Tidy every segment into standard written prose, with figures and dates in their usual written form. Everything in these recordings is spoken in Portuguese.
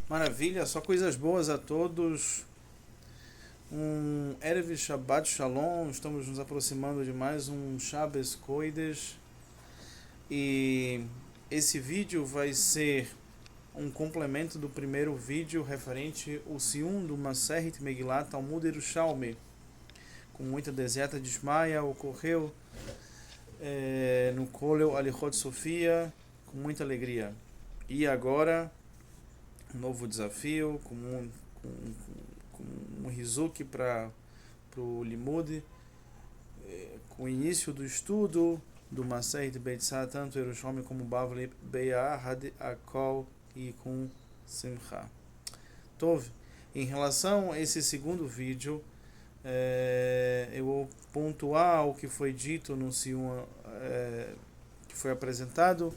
Maravilha, só coisas boas a todos. Um Erev Shabbat Shalom. Estamos nos aproximando de mais um Shabbos Kodesh. E esse vídeo vai ser um complemento do primeiro vídeo referente ao Sium do Masechet Megillat Talmud Yerushalmi. Com muita deseta de Shmaya, ocorreu no Kolel Alichot Sofia, com muita alegria. E agora, um novo desafio, com um Hizuki para o Limud, com o início do estudo do Masechet Beitzah, tanto Yerushalmi como Bavli, Beyahad Akol e com Simcha. Tov, em relação a esse segundo vídeo, eu vou pontuar o que foi dito no Sium, que foi apresentado,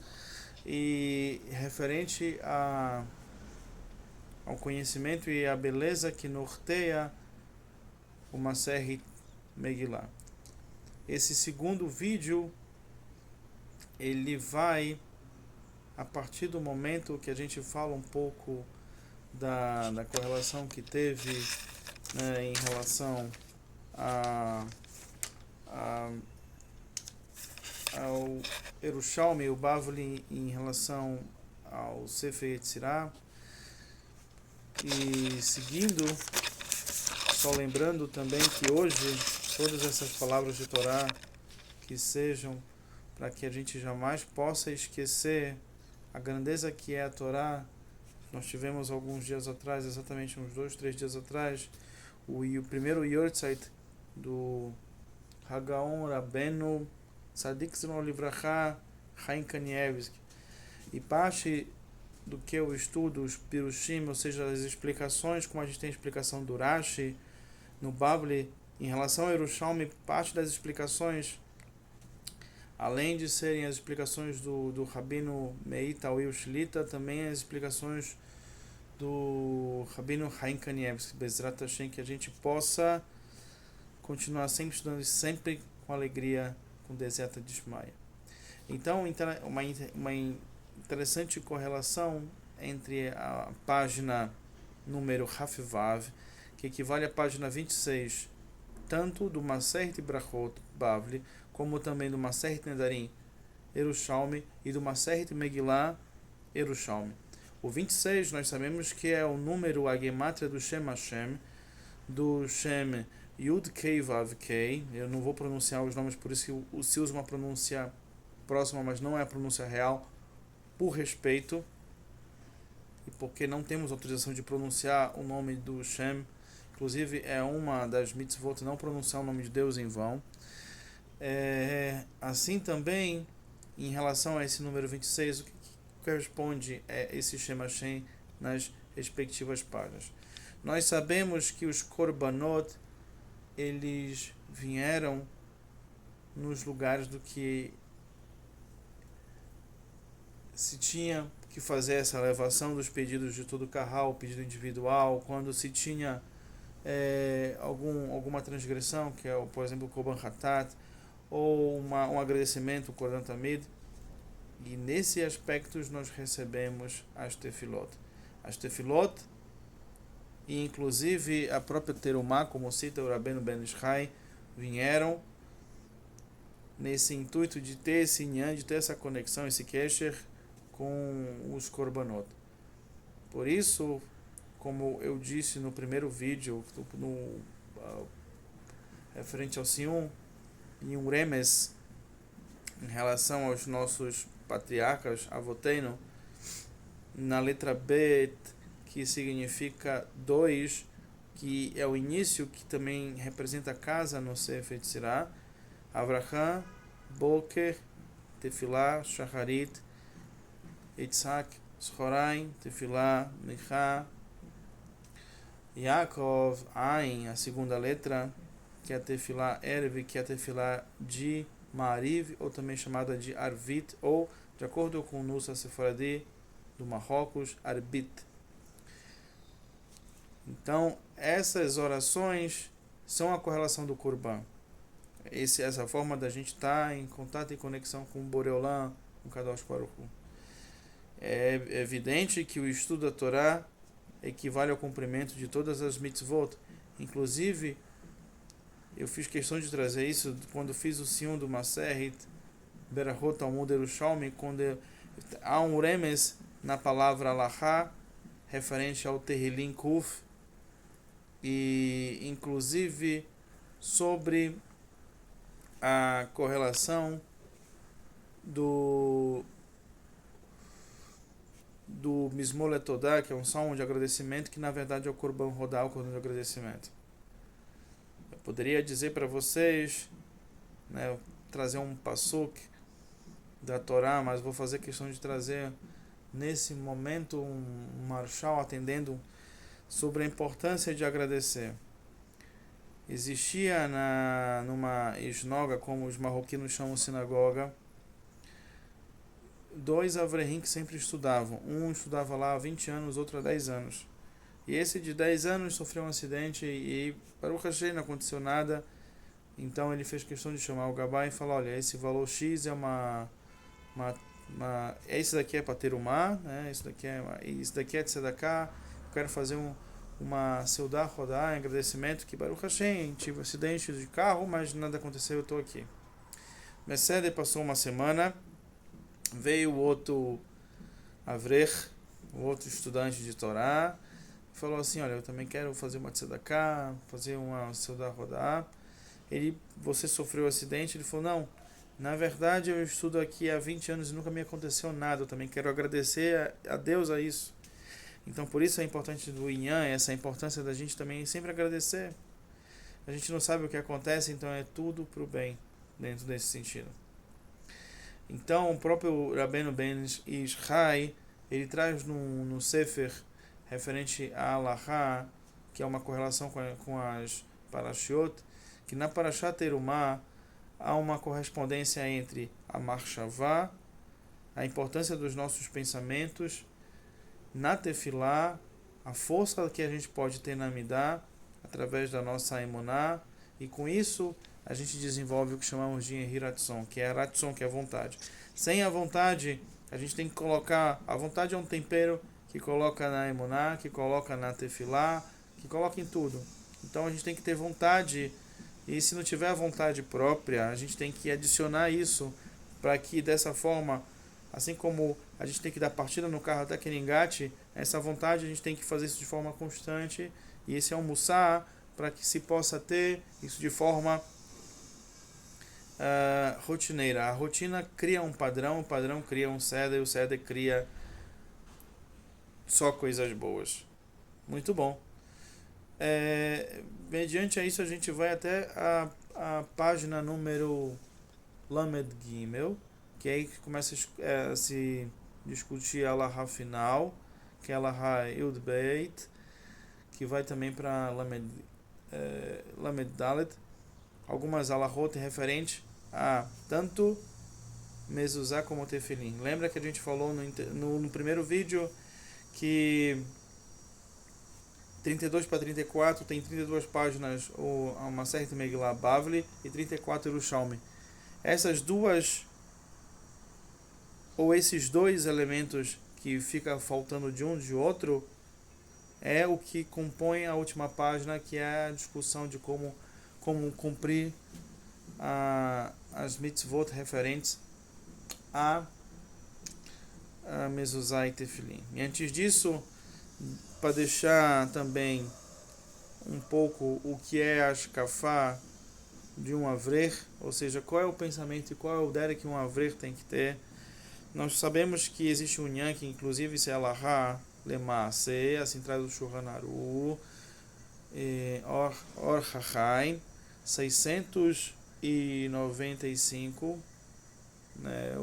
e referente ao conhecimento e à beleza que norteia o Masechet Megillah. Esse segundo vídeo, ele vai, a partir do momento que a gente fala um pouco da correlação que teve, né, em relação ao Yerushalmi e o Bavli em relação ao Sefer Yetzirah. E seguindo, só lembrando também que hoje todas essas palavras de Torá que sejam para que a gente jamais possa esquecer a grandeza que é a Torá. Nós tivemos alguns dias atrás, exatamente uns 2-3 dias atrás, o primeiro Yortzeit do Hagaon Rabbeinu Tzadik Zichrono Livracha Chaim Kanievski. E parte do que eu estudo, os Pirushim, ou seja, as explicações, como a gente tem a explicação do Rashi no Bavli, em relação ao Yerushalmi, parte das explicações, além de serem as explicações do Rabino Meir Tawil Shlita, também as explicações do Rabino Chaim Kanievski, Bezrat Hashem, que a gente possa continuar sempre estudando, sempre com alegria, com deseta de Shmaya. Então, uma interessante correlação entre a página número Hafvav, que equivale à página 26, tanto do Masechet Brachot Bavli, como também do Masechet Nedarim Yerushalmi e do Masechet Megillah Yerushalmi. O 26 nós sabemos que é o número, a gemátria do Shem Hashem, do Shem Yud Kei Vav Kei. Eu não vou pronunciar os nomes, por isso que se usa uma pronúncia próxima, mas não é a pronúncia real, por respeito e porque não temos autorização de pronunciar o nome do Shem. Inclusive é uma das mitzvot não pronunciar o nome de Deus em vão. Assim também, em relação a esse número 26, o que corresponde a esse Shem Hashem nas respectivas páginas. Nós sabemos que os Korbanot, eles vieram nos lugares do que se tinha que fazer essa elevação dos pedidos de todo o carral, pedido individual, quando se tinha alguma transgressão, que é, por exemplo, o Korban Hatat, ou um agradecimento, o Korban Tamid. E nesse aspecto nós recebemos as Tefilot. As Tefilot, e inclusive a própria Terumá, como cita o Rabbeinu Ben Ishai, vieram nesse intuito de ter esse inyan, de ter essa conexão, esse kesher com os Korbanot. Por isso, como eu disse no primeiro vídeo, referente ao Sium, em um remes, em relação aos nossos patriarcas, Avoteinu, na letra Bet, que significa 2, que é o início, que também representa a casa no Sefer Yetzirah, Avraham, Boker, Tefillah, Shacharit, Yitzhak, Schorain, Tefillah, Micha, Yaakov, Ain, a segunda letra, que é a Tefillah Erev, que é a Tefillah de Ma'ariv, ou também chamada de Arvit, ou, de acordo com o Nusach Sefaradi do Marrocos, Arbit. Então, essas orações são a correlação do Korban. Essa forma da gente estar em contato e conexão com o Boreolam, com Kadosh Baruch Hu. É evidente que o estudo da Torá equivale ao cumprimento de todas as mitzvot. Inclusive, eu fiz questão de trazer isso quando fiz o Siyum do Maseret Berachot Talmud Yerushalmi, quando há um remes na palavra Alahá, referente ao Tehillim Kuf, e inclusive sobre a correlação do Mizmor Letodá, que é um salmo de agradecimento, que na verdade é o Korban Rodá, o Korban de agradecimento. Eu poderia dizer para vocês, né, trazer um pasuk da Torá, mas vou fazer questão de trazer nesse momento um marshal atendendo sobre a importância de agradecer. Existia numa esnoga, como os marroquinos chamam sinagoga, dois avrehim que sempre estudavam. Um estudava lá há 20 anos, outro há 10 anos. E esse de 10 anos sofreu um acidente e Baruch Hashem, não aconteceu nada. Então ele fez questão de chamar o Gabá e falar, olha, esse valor X é esse daqui é para ter uma, né? Esse daqui é de Tzedakah. Eu quero fazer uma Seudá Rodá, em agradecimento que Baruch Hashem, tive um acidente de carro, mas nada aconteceu, eu estou aqui. Mercedes passou uma semana, veio o outro Avrech, o outro estudante de Torá, falou assim, olha, eu também quero fazer uma Tzedakah, fazer uma Seudá Rodá. Você sofreu um acidente? Ele falou, não, na verdade eu estudo aqui há 20 anos e nunca me aconteceu nada, eu também quero agradecer a Deus a isso. Então por isso é importante do Inyan, essa importância da gente também sempre agradecer. A gente não sabe o que acontece, então é tudo para o bem, dentro desse sentido. Então o próprio Rabbeinu Ben Ishai, ele traz no Sefer, referente a Alahá, que é uma correlação com as Parashiot, que na Parashat Terumá há uma correspondência entre a Marshavá, a importância dos nossos pensamentos, na Tefilá, a força que a gente pode ter na Midá, através da nossa Emuná, e com isso a gente desenvolve o que chamamos de Hiratson, que é a Ratson, que é a vontade. Sem a vontade, a gente tem que colocar, a vontade é um tempero que coloca na Emuná, que coloca na Tefilá, que coloca em tudo. Então a gente tem que ter vontade. E se não tiver a vontade própria, a gente tem que adicionar isso para que dessa forma, assim como a gente tem que dar partida no carro até que engate, essa vontade a gente tem que fazer isso de forma constante, e esse é um mussar para que se possa ter isso de forma rotineira. A rotina cria um padrão, o padrão cria um ceder, e o ceder cria só coisas boas. Muito bom. Mediante a isso a gente vai até a página número Lamed Gimel, que é aí que começa a se discutir a Alahá final, que é a Alahá Yud Beit, que vai também para Lamed Dalet, algumas Alahot referentes a tanto Mezuzá como Tefilim. Lembra que a gente falou no primeiro vídeo que 32 para 34 tem 32 páginas uma certa Megillah Bavli e 34 Yerushalmi. Essas duas ou esses dois elementos que fica faltando de um de outro é o que compõe a última página, que é a discussão de como cumprir as mitzvot referentes a Mezuzá e Tefilim. E antes disso, para deixar também um pouco o que é a Shkafá de um Avrer, ou seja, qual é o pensamento e qual é o ideia que um Avrer tem que ter. Nós sabemos que existe um Nyan, que inclusive isso é Alahá Lemaase, assim traz o Shulchan Aruch, Or Hachaim, 695, né,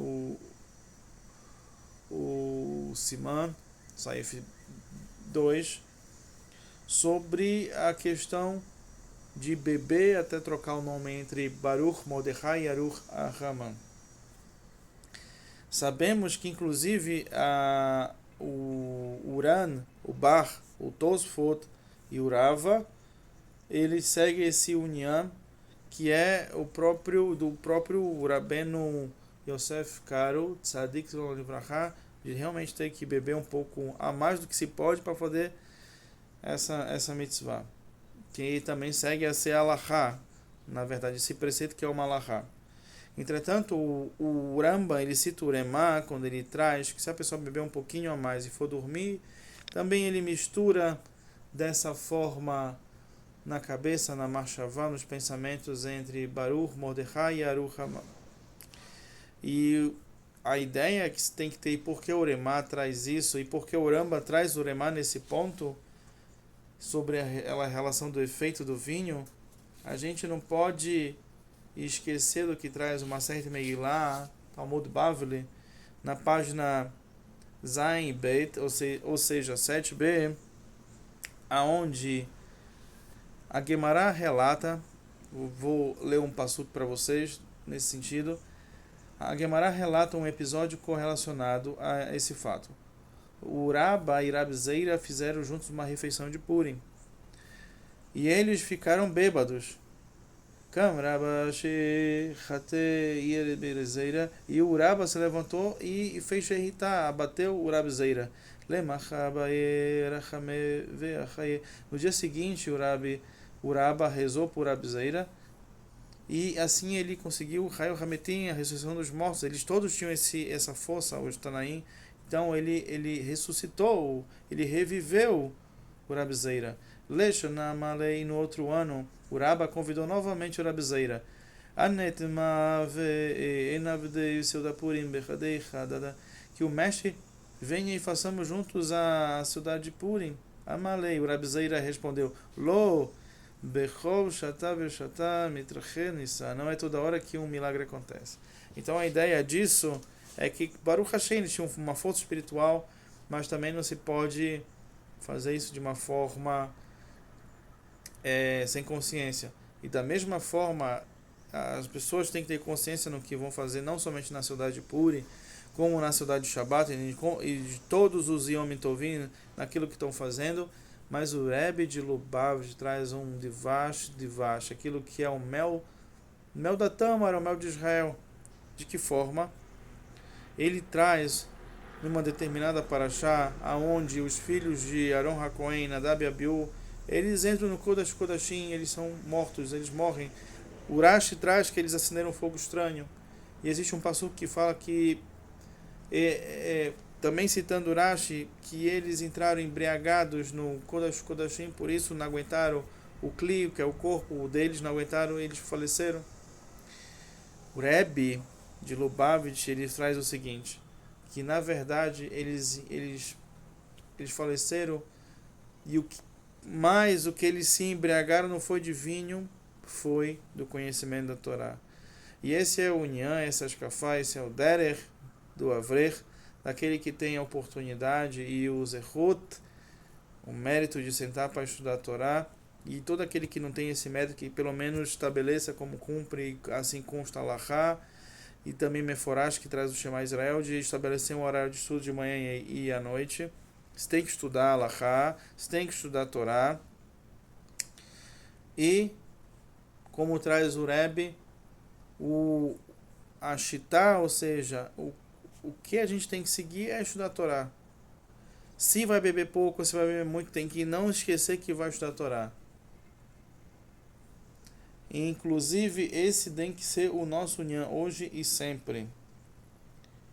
o Siman, Saif 2, sobre a questão de beber até trocar o nome entre Baruch Mordechai e Aruch Haman. Sabemos que inclusive o Uran, o Bar, o Tosfot e o Rava, ele segue esse Unyan, que é do próprio Rabbeinu Yosef Karo, Tzadik Livrachá, de realmente ter que beber um pouco a mais do que se pode para poder essa mitzvah, que também segue a ser alahá, na verdade, esse preceito que é uma alahá. Entretanto, o Rambam, ele cita o Uremá, quando ele traz que se a pessoa beber um pouquinho a mais e for dormir, também ele mistura dessa forma na cabeça, na marchavá, nos pensamentos entre Baruch, Mordechai e Aruch Hama. E a ideia que se tem que ter, e por que o Uremá traz isso, e por que o Rambam traz o Uremá nesse ponto, sobre a relação do efeito do vinho, a gente não pode esquecer do que traz uma certa Megillah, Talmud Bavli, na página Zain Beit, ou seja, 7b, aonde a Guemará relata, vou ler um passuco para vocês nesse sentido, a Guemará relata um episódio correlacionado a esse fato. O Rabba e Rabi Zeira fizeram juntos uma refeição de Purim, e eles ficaram bêbados. E o Rabba se levantou e fez Shehitá, abateu o Rabi Zeira. No dia seguinte, o Rabba rezou por Rabi Zeira, e assim ele conseguiu Raio Hametim, a ressurreição dos mortos. Eles todos tinham essa força, os Tanaim. Então ele ressuscitou, ele reviveu o Rabi Zeira. No outro ano, o Rabba convidou novamente o Rabi Zeira. Que o mestre venha e façamos juntos a cidade de Purim. Amalei. O Rabi Zeira respondeu: Lo, bechol shatá veshatá mitrache nissa. Não é toda hora que um milagre acontece. Então a ideia disso é que Baruch Hashem, eles tinham uma força espiritual, mas também não se pode fazer isso de uma forma sem consciência. E da mesma forma, as pessoas têm que ter consciência no que vão fazer, não somente na cidade de Purim, como na cidade de Shabbat, e de todos os Yom Tovim, naquilo que estão fazendo. Mas o Rebbe de Lubavitch traz um divash, aquilo que é o mel da Tâmara, o mel de Israel. De que forma? Ele traz numa determinada paraxá, aonde os filhos de Aaron HaKohen, Nadab e Abiú, eles entram no Kodesh Kodashim, eles são mortos, eles morrem. O Rashi traz que eles acenderam um fogo estranho. E existe um passuco que fala que, também citando o Rashi, que eles entraram embriagados no Kodesh Kodashim, por isso não aguentaram o Kli, que é o corpo deles, não aguentaram, eles faleceram. O Rebbe de Lubavitch, ele traz o seguinte, que na verdade eles faleceram, e o que eles se embriagaram não foi de vinho, foi do conhecimento da Torá. E esse é o Nyan, esse é o Shkafá, esse é o Derer do Avrer, daquele que tem a oportunidade e o Zehut, o mérito de sentar para estudar a Torá, e todo aquele que não tem esse mérito, que pelo menos estabeleça como cumpre, assim consta Alahá, e também Meforash, que traz o Shema Israel, de estabelecer um horário de estudo de manhã e à noite. Você tem que estudar Alahá, você tem que estudar a Torá. E, como traz o Rebbe, a Shitá, ou seja, o que a gente tem que seguir é estudar a Torá. Se vai beber pouco, se vai beber muito, tem que não esquecer que vai estudar a Torá. Inclusive, esse tem que ser o nosso Nyan hoje e sempre,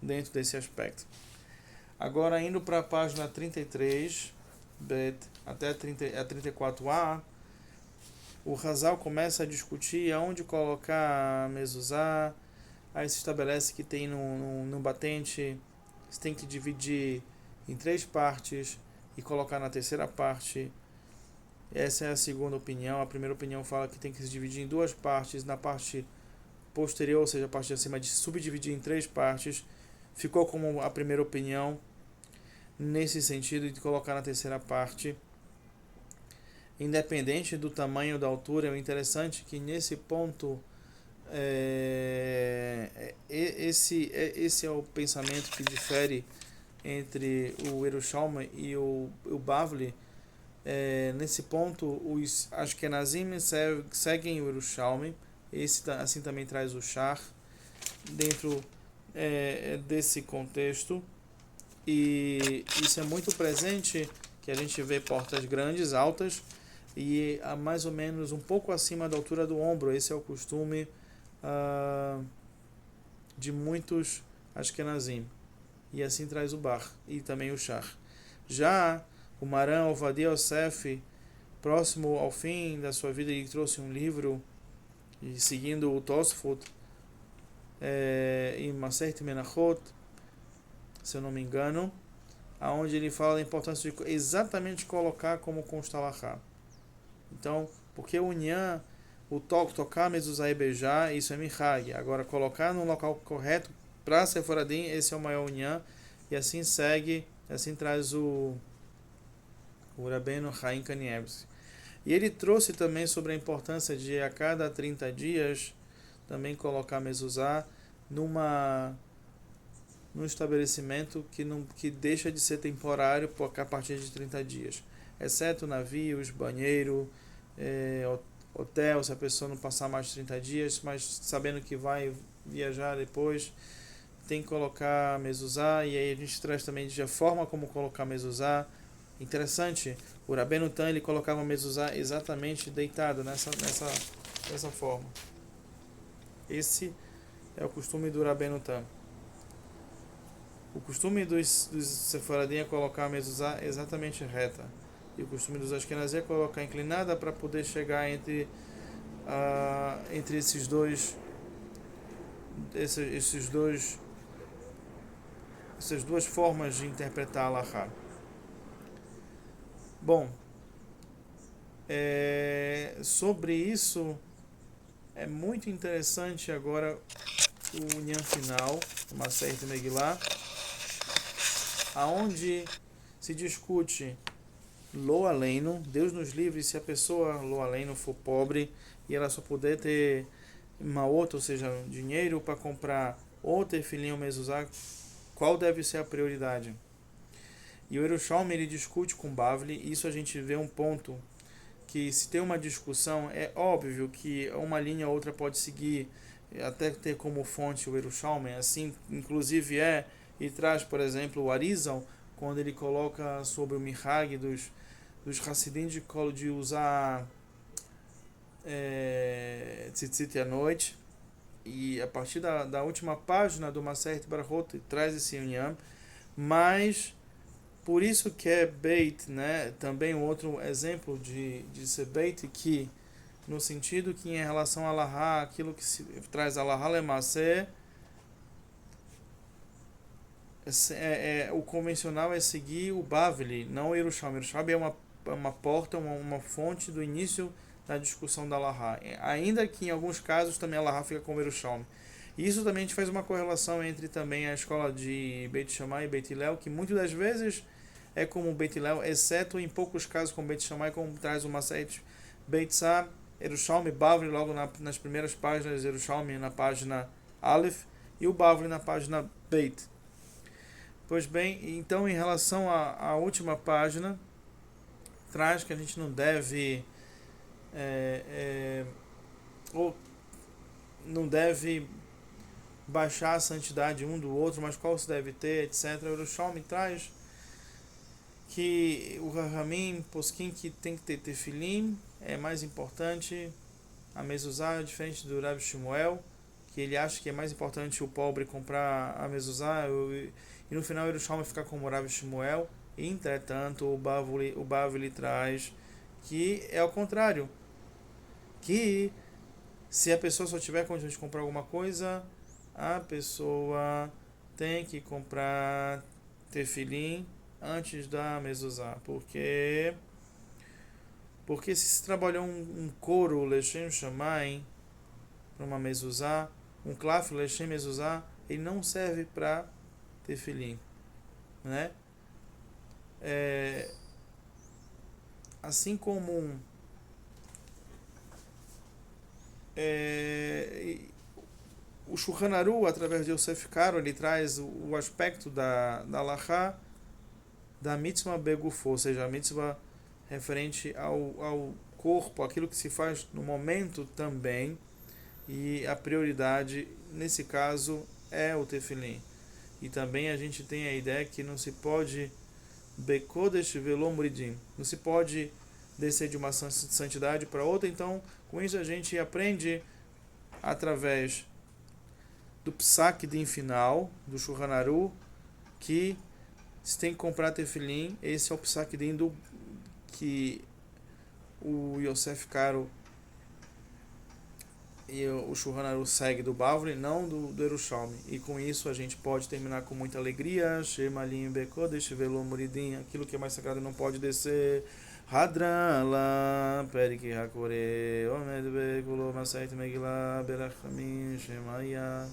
dentro desse aspecto. Agora, indo para a página 33, até a 34a, o Hazal começa a discutir aonde colocar a mezuzá. Aí se estabelece que tem no batente, você tem que dividir em 3 partes e colocar na terceira parte. Essa é a segunda opinião. A primeira opinião fala que tem que se dividir em 2 partes. Na parte posterior, ou seja, a parte de acima, de subdividir em 3 partes. Ficou como a primeira opinião, nesse sentido, de colocar na terceira parte. Independente do tamanho, da altura, é interessante que nesse ponto, esse é o pensamento que difere entre o Yerushalmi e o Bavli. Nesse ponto, os Ashkenazim seguem o Yerushalmi. Esse assim também traz o Shach dentro desse contexto, e isso é muito presente que a gente vê portas grandes, altas, e a mais ou menos um pouco acima da altura do ombro. Esse é o costume de muitos Ashkenazim. E assim traz o bar e também o char. Já o Maran Ovadia Yosef, próximo ao fim da sua vida, ele trouxe um livro, e seguindo o Tosfot, em Masechet Menachot, se eu não me engano, aonde ele fala da importância de exatamente colocar como consta Halachá. Então, porque o Nyan, o tocar, mezuzá e beijar, isso é Mihag. Agora, colocar no local correto para Seforadim, esse é o maior Nyan, e assim segue, assim traz o Rabbeinu Chaim Kanievski. E ele trouxe também sobre a importância de a cada 30 dias também colocar mezuzá num estabelecimento que deixa de ser temporário a partir de 30 dias, exceto navios, banheiro, hotel, se a pessoa não passar mais de 30 dias, mas sabendo que vai viajar depois, tem que colocar mezuzá. E aí a gente traz também de a forma como colocar mezuzá. Interessante, o Rabbeinu Tam, ele colocava mezuzá exatamente deitado dessa forma. Esse é o costume do Rabbeinu Tam. O costume dos Sefaradim é colocar a mezuzá exatamente reta. E o costume dos Ashkenazim é colocar inclinada para poder chegar entre essas duas formas de interpretar a Halachá. Bom, sobre isso é muito interessante agora o Nyan final, o Masechet Megillah, aonde se discute Lo Aleinu, Deus nos livre se a pessoa Lo Aleinu for pobre e ela só puder ter uma outra, ou seja, dinheiro para comprar ou ter filhinho mezuzá, qual deve ser a prioridade? E o Yerushalmi, ele discute com Bavli, e isso a gente vê um ponto que, se tem uma discussão, é óbvio que uma linha ou outra pode seguir, até ter como fonte o Yerushalmi, assim, inclusive e traz, por exemplo, o Arizal, quando ele coloca sobre o Mihag dos Hassidim de usar tzitzit à noite, e a partir da última página do Masechet Brachot traz esse Inyan, mas por isso que é Beit, né? Também um outro exemplo de ser Beit, que no sentido que em relação a Alahá, aquilo que se traz Alahá Lemassé, o convencional é seguir o Bavli, não o Yerushalmi. O Yerushalmi é uma porta, uma fonte do início da discussão da Alahá. Ainda que em alguns casos também a Alahá fica com o Yerushalmi. E isso também a gente faz uma correlação entre também a escola de Beit Shammai e Beit Hillel, que muitas das vezes é como Beit Hillel, exceto em poucos casos como Beit Shammai, como traz o Masechet Beit Sa, Yerushalmi, Bavli logo nas primeiras páginas, Yerushalmi na página Aleph e o Bavli na página Beit. Pois bem, então em relação à última página, traz que a gente não deve não deve baixar a santidade um do outro, mas qual se deve ter, etc. O Yerushalmi traz que o Rahamim, Poskim, que tem que ter tefilim, é mais importante. A mezuzá é diferente do Rav Shmuel, que ele acha que é mais importante o pobre comprar a mezuzá, e no final o Yerushalmi fica como o Rav Shmuel. Entretanto, o Bavli traz que é o contrário, que se a pessoa só tiver condição de comprar alguma coisa, a pessoa tem que comprar tefilim antes da mezuzá, porque se trabalhou um couro Leshem Shammai para uma mezuzá, um klaf Leshem mezuzá, ele não serve para tefilim, né? Assim como o Shulchan Aruch, através de Yosef Karo, ele traz o aspecto da Halachá da mitzvah begufo, ou seja, a mitzvah referente ao corpo, aquilo que se faz no momento também, e a prioridade nesse caso é o tefilim. E também a gente tem a ideia que não se pode bekodesh velo muridim. Não se pode descer de uma santidade para outra. Então, com isso a gente aprende através do Psak Din final, do Shulchan Aruch, que se tem que comprar tefilim. Esse é o Psak Din que o Yosef Karo e o Shulchan Aruch segue do Bavli, não do Yerushalmi. E com isso a gente pode terminar com muita alegria. Shemalim bekodesh velo muridim. Aquilo que é mais sagrado não pode descer. Hadran la periki hakore omed bekulo masait megillah berachamim shemaya.